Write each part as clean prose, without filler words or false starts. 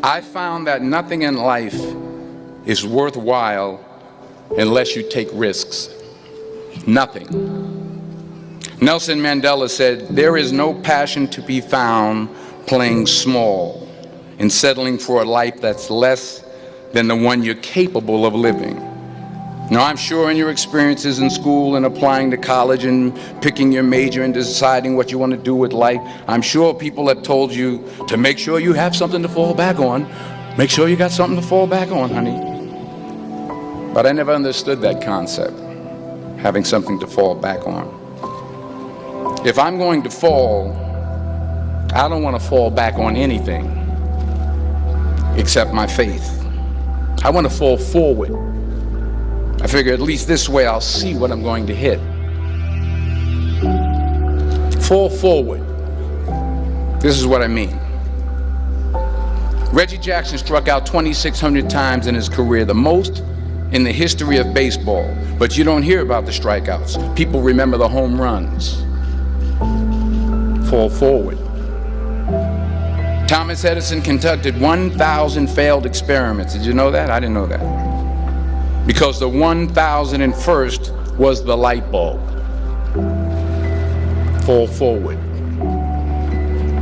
I found that nothing in life is worthwhile unless you take risks. Nothing. Nelson Mandela said, "There is no passion to be found playing small and settling for a life that's less than the one you're capable of living." Now, I'm sure in your experiences in school and applying to college and picking your major and deciding what you want to do with life, I'm sure people have told you to make sure you have something to fall back on. Make sure you got something to fall back on, honey. But I never understood that concept, having something to fall back on. If I'm going to fall, I don't want to fall back on anything except my faith. I want to fall forward. I figure at least this way I'll see what I'm going to hit. Fall forward. This is what I mean. Reggie Jackson struck out 2,600 times in his career, the most in the history of baseball. But you don't hear about the strikeouts. People remember the home runs. Fall forward. Thomas Edison conducted 1,000 failed experiments. Did you know that? I didn't know that. Because the 1,001st was the light bulb. Fall forward.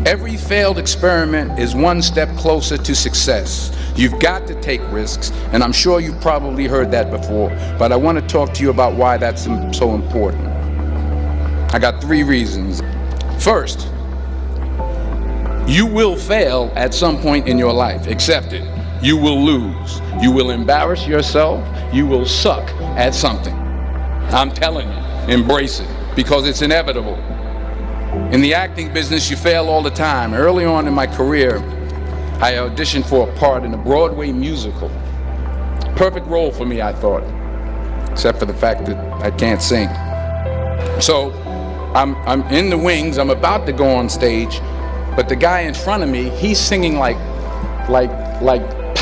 Every failed experiment is one step closer to success. You've got to take risks, and I'm sure you've probably heard that before, but I want to talk to you about why that's so important. I got 3 reasons. First, you will fail at some point in your life. Accept it. You will lose. You will embarrass yourself. You will suck at something. I'm telling you, embrace it, because it's inevitable. In the acting business, you fail all the time. Early on in my career, I auditioned for a part in a Broadway musical. Perfect role for me, I thought, except for the fact that I can't sing. So I'm in the wings. I'm about to go on stage, but the guy in front of me, he's singing like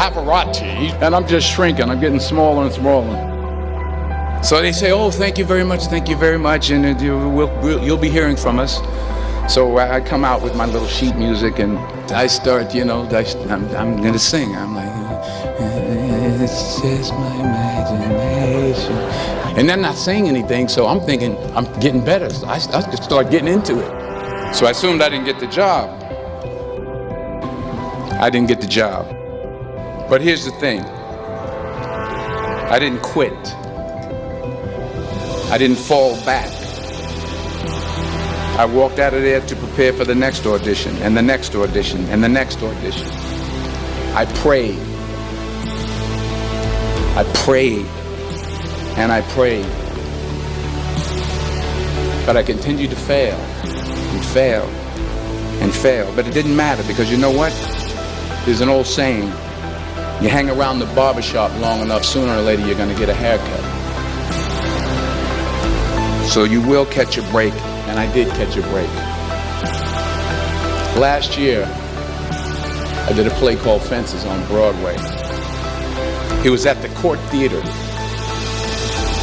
Pavarotti, and I'm just shrinking. I'm getting smaller and smaller. So they say, "Oh, thank you very much, and you'll be hearing from us." So I come out with my little sheet music, and I start, I'm gonna sing. I'm like, "It's just my imagination," and they're not saying anything. So I'm thinking I'm getting better. So I just start getting into it. So I assumed I didn't get the job. I didn't get the job. But here's the thing. I didn't quit. I didn't fall back. I walked out of there to prepare for the next audition, and the next audition, and the next audition. I prayed. I prayed. And I prayed. But I continued to fail, and fail, and fail. But it didn't matter, because you know what? There's an old saying. You hang around the barbershop long enough, sooner or later you're going to get a haircut. So you will catch a break, and I did catch a break. Last year, I did a play called Fences on Broadway. It was at the Court Theater.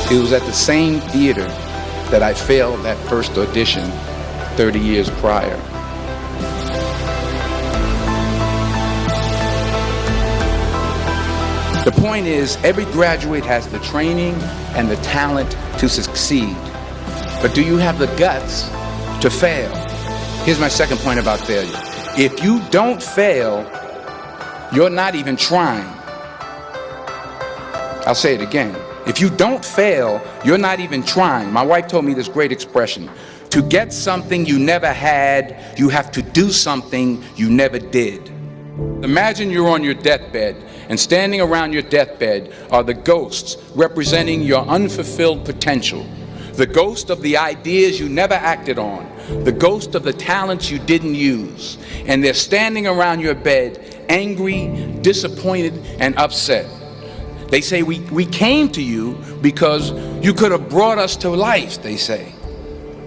It was at the same theater that I failed that first audition 30 years prior. The point is, every graduate has the training and the talent to succeed. But do you have the guts to fail? Here's my second point about failure. If you don't fail, you're not even trying. I'll say it again. If you don't fail, you're not even trying. My wife told me this great expression. To get something you never had, you have to do something you never did. Imagine you're on your deathbed, and standing around your deathbed are the ghosts representing your unfulfilled potential. The ghost of the ideas you never acted on. The ghost of the talents you didn't use. And they're standing around your bed, angry, disappointed, and upset. They say, we came to you because you could have brought us to life, they say.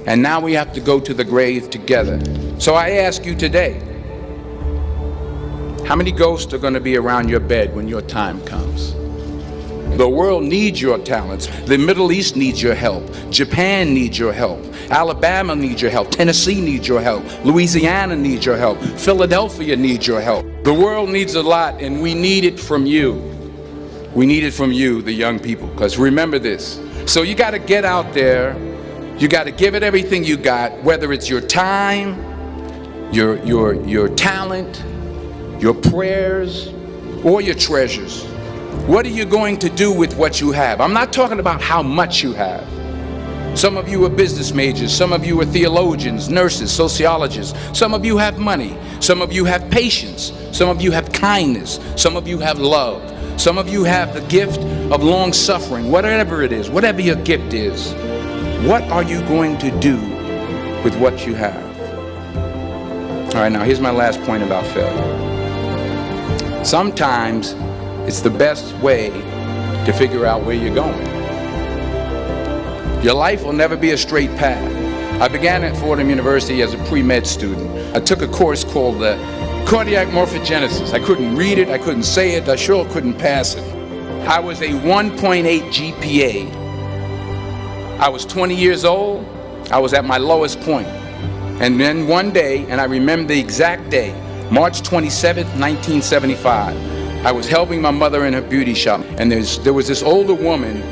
And now we have to go to the grave together. So I ask you today, how many ghosts are going to be around your bed when your time comes? The world needs your talents. The Middle East needs your help. Japan needs your help. Alabama needs your help. Tennessee needs your help. Louisiana needs your help. Philadelphia needs your help. The world needs a lot, and we need it from you. We need it from you, the young people, because remember this. So you got to get out there. You got to give it everything you got, whether it's your time, your talent, your prayers, or your treasures. What are you going to do with what you have? I'm not talking about how much you have. Some of you are business majors, some of you are theologians, nurses, sociologists. Some of you have money, some of you have patience, some of you have kindness, some of you have love, some of you have the gift of long suffering. Whatever it is, whatever your gift is, what are you going to do with what you have? All right, now here's my last point about failure. Sometimes it's the best way to figure out where you're going. Your life will never be a straight path. I began at Fordham University as a pre-med student. I took a course called cardiac morphogenesis. I couldn't read it, I couldn't say it, I sure couldn't pass it. I was a 1.8 GPA. I was 20 years old, I was at my lowest point. And then one day, and I remember the exact day, March 27th, 1975, I was helping my mother in her beauty shop, and there was this older woman.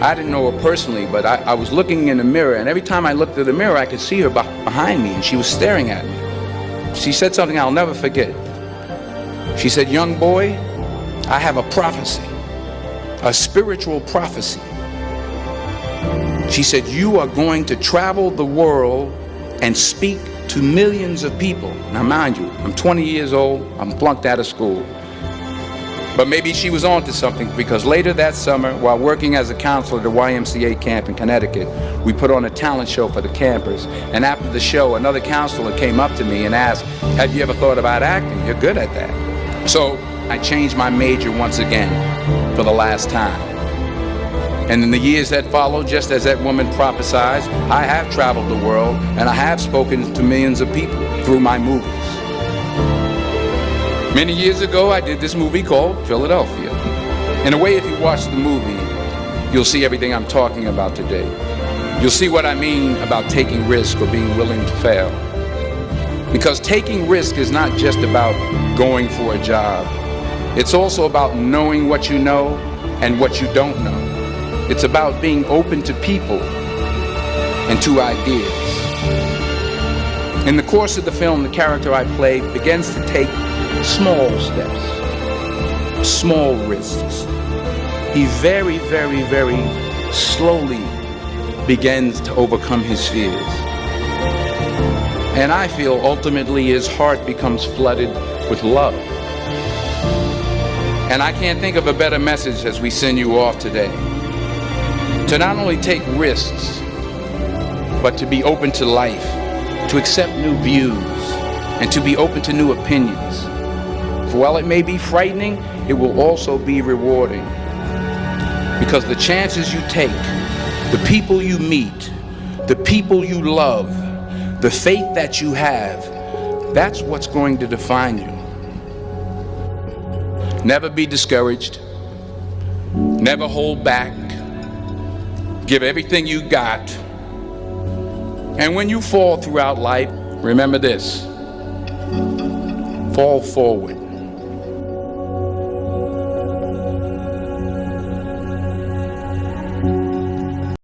I didn't know her personally, but I was looking in the mirror, and every time I looked at the mirror, I could see her behind me, and she was staring at me. She said something I'll never forget. She said, "Young boy, I have a prophecy, a spiritual prophecy." She said, "You are going to travel the world and speak to millions of people." Now mind you, I'm 20 years old, I'm flunked out of school. But maybe she was on to something, because later that summer, while working as a counselor at the YMCA camp in Connecticut, we put on a talent show for the campers. And after the show, another counselor came up to me and asked, "Have you ever thought about acting? You're good at that." So I changed my major once again for the last time. And in the years that followed, just as that woman prophesied, I have traveled the world and I have spoken to millions of people through my movies. Many years ago, I did this movie called Philadelphia. In a way, if you watch the movie, you'll see everything I'm talking about today. You'll see what I mean about taking risk or being willing to fail. Because taking risk is not just about going for a job. It's also about knowing what you know and what you don't know. It's about being open to people and to ideas. In the course of the film, the character I play begins to take small steps, small risks. He very, very, very slowly begins to overcome his fears. And I feel ultimately his heart becomes flooded with love. And I can't think of a better message as we send you off today. To not only take risks, but to be open to life, to accept new views, and to be open to new opinions. For while it may be frightening, it will also be rewarding. Because the chances you take, the people you meet, the people you love, the faith that you have, that's what's going to define you. Never be discouraged. Never hold back. Give everything you got. And when you fall throughout life, remember this: fall forward.